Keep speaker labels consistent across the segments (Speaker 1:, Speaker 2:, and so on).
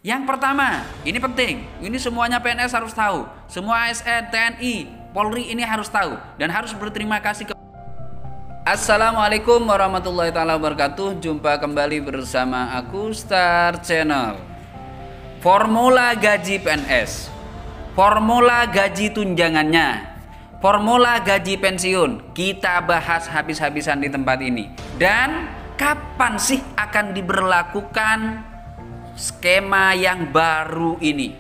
Speaker 1: Yang pertama, ini penting. Ini semuanya PNS harus tahu. Semua ASN, TNI, Polri ini harus tahu dan harus berterima kasih ke Assalamualaikum warahmatullahi wabarakatuh. Jumpa kembali bersama aku Star Channel. Formula gaji PNS, formula gaji tunjangannya, formula gaji pensiun kita bahas habis-habisan di tempat ini. Dan kapan sih akan diberlakukan skema yang baru ini?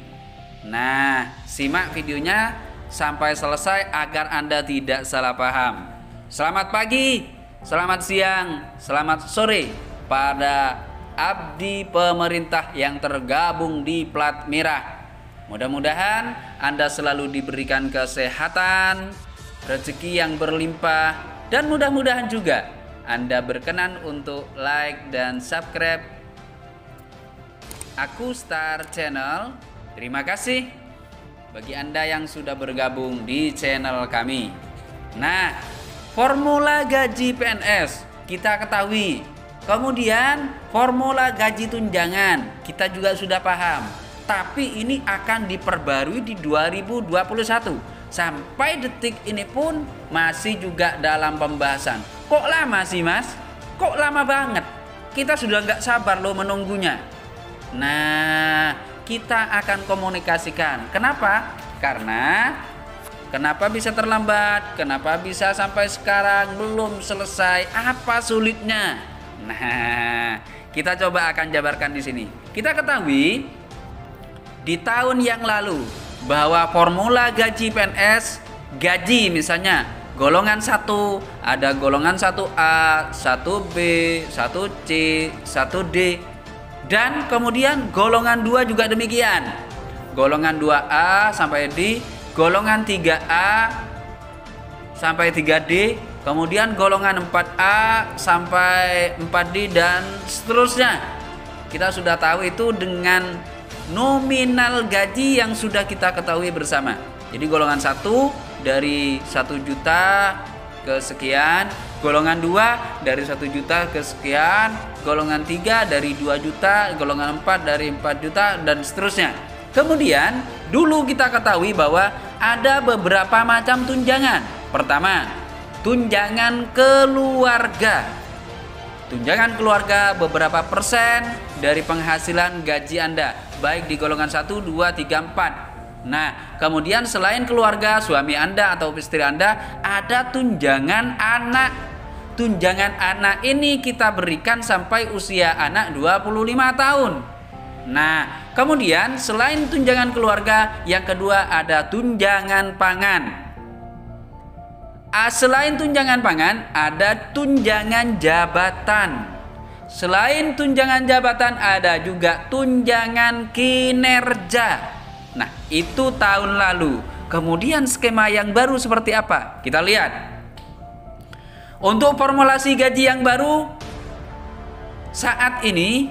Speaker 1: Nah, simak videonya sampai selesai agar Anda tidak salah paham. Selamat pagi, selamat siang, selamat sore pada abdi pemerintah yang tergabung di plat merah. Mudah-mudahan Anda selalu diberikan kesehatan, rezeki yang berlimpah, dan mudah-mudahan juga Anda berkenan untuk like dan subscribe Aku Star Channel. Terima kasih bagi Anda yang sudah bergabung di channel kami. Nah, formula gaji PNS kita ketahui. Kemudian formula gaji tunjangan kita juga sudah paham. Tapi ini akan diperbarui di 2021. Sampai detik ini pun masih juga dalam pembahasan. Kok lama sih Mas? Kok lama banget? Kita sudah nggak sabar loh menunggunya. Nah, kita akan komunikasikan. Kenapa? Karena kenapa bisa terlambat? Kenapa bisa sampai sekarang belum selesai? Apa sulitnya? Nah, kita coba akan jabarkan di sini. Kita ketahui di tahun yang lalu bahwa formula gaji PNS, gaji misalnya golongan 1 ada golongan 1A, 1B, 1C, 1D, dan kemudian golongan 2 juga demikian. Golongan 2A sampai D, golongan 3A sampai 3D, kemudian golongan 4A sampai 4D, dan seterusnya. Kita sudah tahu itu dengan nominal gaji yang sudah kita ketahui bersama. Jadi golongan 1 dari 1 juta ke sekian, golongan 2 dari 1 juta ke sekian, golongan 3 dari 2 juta, golongan 4 dari 4 juta, dan seterusnya. Kemudian dulu kita ketahui bahwa ada beberapa macam tunjangan. Pertama, tunjangan keluarga. Tunjangan keluarga beberapa persen dari penghasilan gaji Anda, baik di golongan 1, 2, 3, 4. Nah, kemudian selain keluarga, suami Anda atau istri Anda, ada tunjangan anak. Tunjangan anak ini kita berikan sampai usia anak 25 tahun. Nah, kemudian selain tunjangan keluarga, yang kedua ada tunjangan pangan. Selain tunjangan pangan, ada tunjangan jabatan. Selain tunjangan jabatan, ada juga tunjangan kinerja. Nah, itu tahun lalu. Kemudian skema yang baru seperti apa? Kita lihat. Untuk formulasi gaji yang baru, saat ini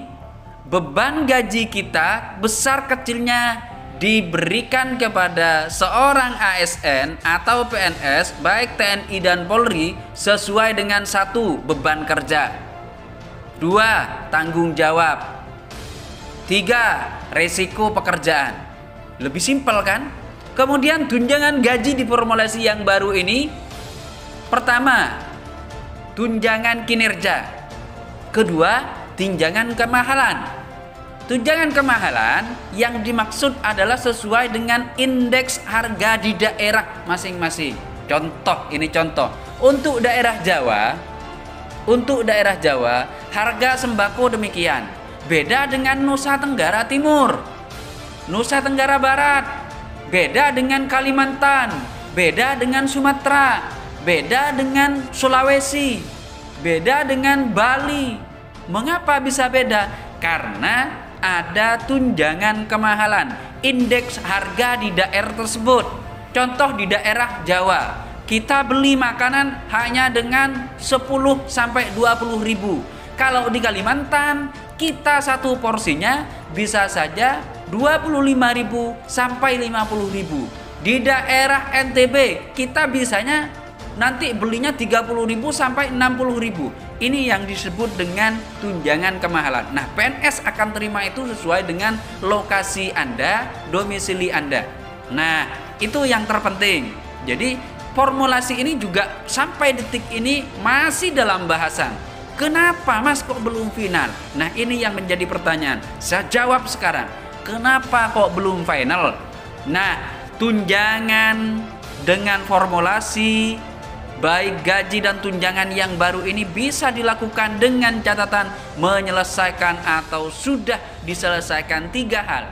Speaker 1: beban gaji kita besar kecilnya diberikan kepada seorang ASN atau PNS baik TNI dan Polri sesuai dengan 1, beban kerja, 2, tanggung jawab, 3, resiko pekerjaan. Lebih simpel kan? Kemudian tunjangan gaji di formulasi yang baru ini, pertama, tunjangan kinerja, kedua, tunjangan kemahalan. Tunjangan kemahalan yang dimaksud adalah sesuai dengan indeks harga di daerah masing-masing. Contoh, ini contoh. Untuk daerah Jawa, harga sembako demikian. Beda dengan Nusa Tenggara Timur, Nusa Tenggara Barat, beda dengan Kalimantan, beda dengan Sumatera, beda dengan Sulawesi, beda dengan Bali. Mengapa bisa beda? Karena ada tunjangan kemahalan, indeks harga di daerah tersebut. Contoh di daerah Jawa, kita beli makanan hanya dengan 10 sampai 20 ribu. Kalau di Kalimantan, kita satu porsinya bisa saja 25 ribu sampai 50 ribu. Di daerah NTB, kita bisanya nanti belinya 30 ribu sampai 60 ribu. Ini yang disebut dengan tunjangan kemahalan. Nah, PNS akan terima itu sesuai dengan lokasi Anda, domisili Anda. Nah, itu yang terpenting. Jadi, formulasi ini juga sampai detik ini masih dalam bahasan. Kenapa Mas kok belum final? Nah, ini yang menjadi pertanyaan. Saya jawab sekarang. Kenapa kok belum final? Nah, tunjangan dengan formulasi baik gaji dan tunjangan yang baru ini bisa dilakukan dengan catatan menyelesaikan atau sudah diselesaikan 3 hal.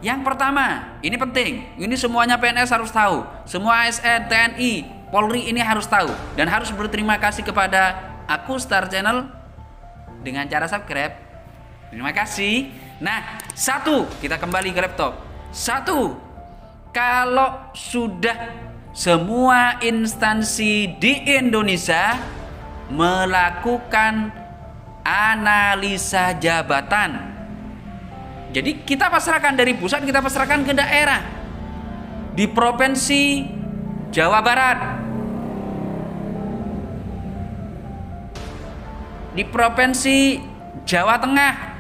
Speaker 1: Yang pertama, ini penting, ini semuanya PNS harus tahu, semua ASN, TNI, Polri ini harus tahu dan harus berterima kasih kepada Aku Star Channel dengan cara subscribe. Terima kasih. Nah, 1, kita kembali ke laptop. 1, kalau sudah semua instansi di Indonesia melakukan analisa jabatan. Jadi kita pasrahkan dari pusat, kita pasrahkan ke daerah. Di Provinsi Jawa Barat, di Provinsi Jawa Tengah,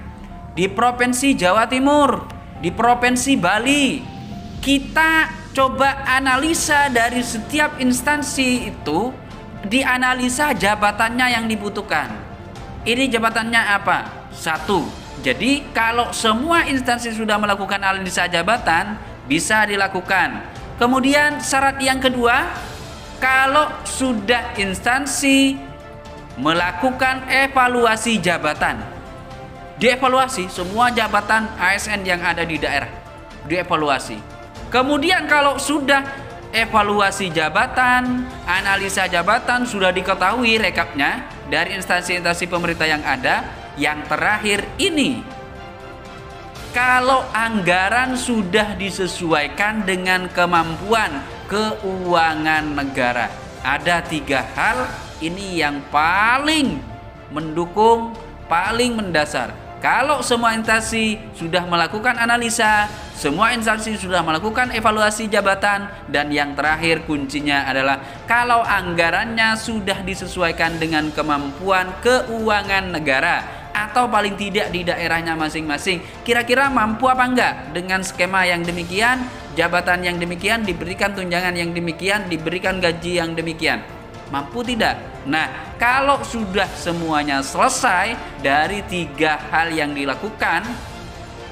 Speaker 1: di Provinsi Jawa Timur, di Provinsi Bali. Kita coba analisa dari setiap instansi itu, dianalisa jabatannya yang dibutuhkan. Ini jabatannya apa? 1. Jadi kalau semua instansi sudah melakukan analisa jabatan, bisa dilakukan. Kemudian syarat yang kedua, kalau sudah instansi melakukan evaluasi jabatan, dievaluasi semua jabatan ASN yang ada di daerah, dievaluasi. Kemudian kalau sudah evaluasi jabatan, analisa jabatan sudah diketahui rekapnya dari instansi-instansi pemerintah yang ada, yang terakhir ini, kalau anggaran sudah disesuaikan dengan kemampuan keuangan negara. Ada 3 hal ini yang paling mendukung, paling mendasar. Kalau semua instansi sudah melakukan analisa, semua instansi sudah melakukan evaluasi jabatan, dan yang terakhir kuncinya adalah kalau anggarannya sudah disesuaikan dengan kemampuan keuangan negara, atau paling tidak di daerahnya masing-masing. Kira-kira mampu apa enggak dengan skema yang demikian, jabatan yang demikian, diberikan tunjangan yang demikian, diberikan gaji yang demikian. Mampu tidak? Nah, kalau sudah semuanya selesai dari 3 hal yang dilakukan,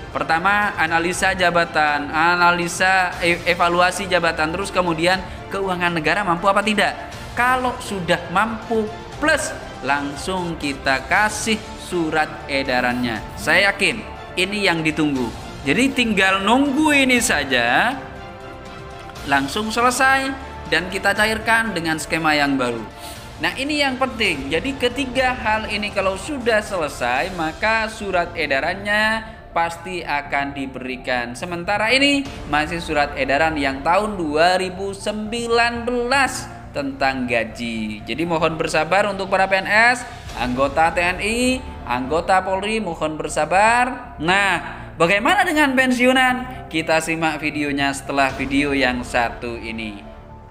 Speaker 1: pertama analisa jabatan, analisa evaluasi jabatan, terus kemudian keuangan negara mampu apa tidak. Kalau sudah mampu plus, langsung kita kasih surat edarannya. Saya yakin ini yang ditunggu. Jadi tinggal nunggu ini saja, langsung selesai dan kita cairkan dengan skema yang baru. Nah, ini yang penting. Jadi ketiga hal ini kalau sudah selesai, maka surat edarannya pasti akan diberikan. Sementara ini masih surat edaran yang tahun 2019 tentang gaji. Jadi mohon bersabar untuk para PNS, anggota TNI, anggota Polri, mohon bersabar. Nah, bagaimana dengan pensiunan? Kita simak videonya setelah video yang satu ini.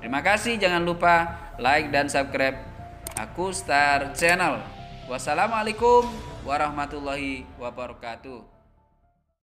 Speaker 1: Terima kasih, jangan lupa like dan subscribe Aku Star Channel. Wassalamualaikum warahmatullahi wabarakatuh.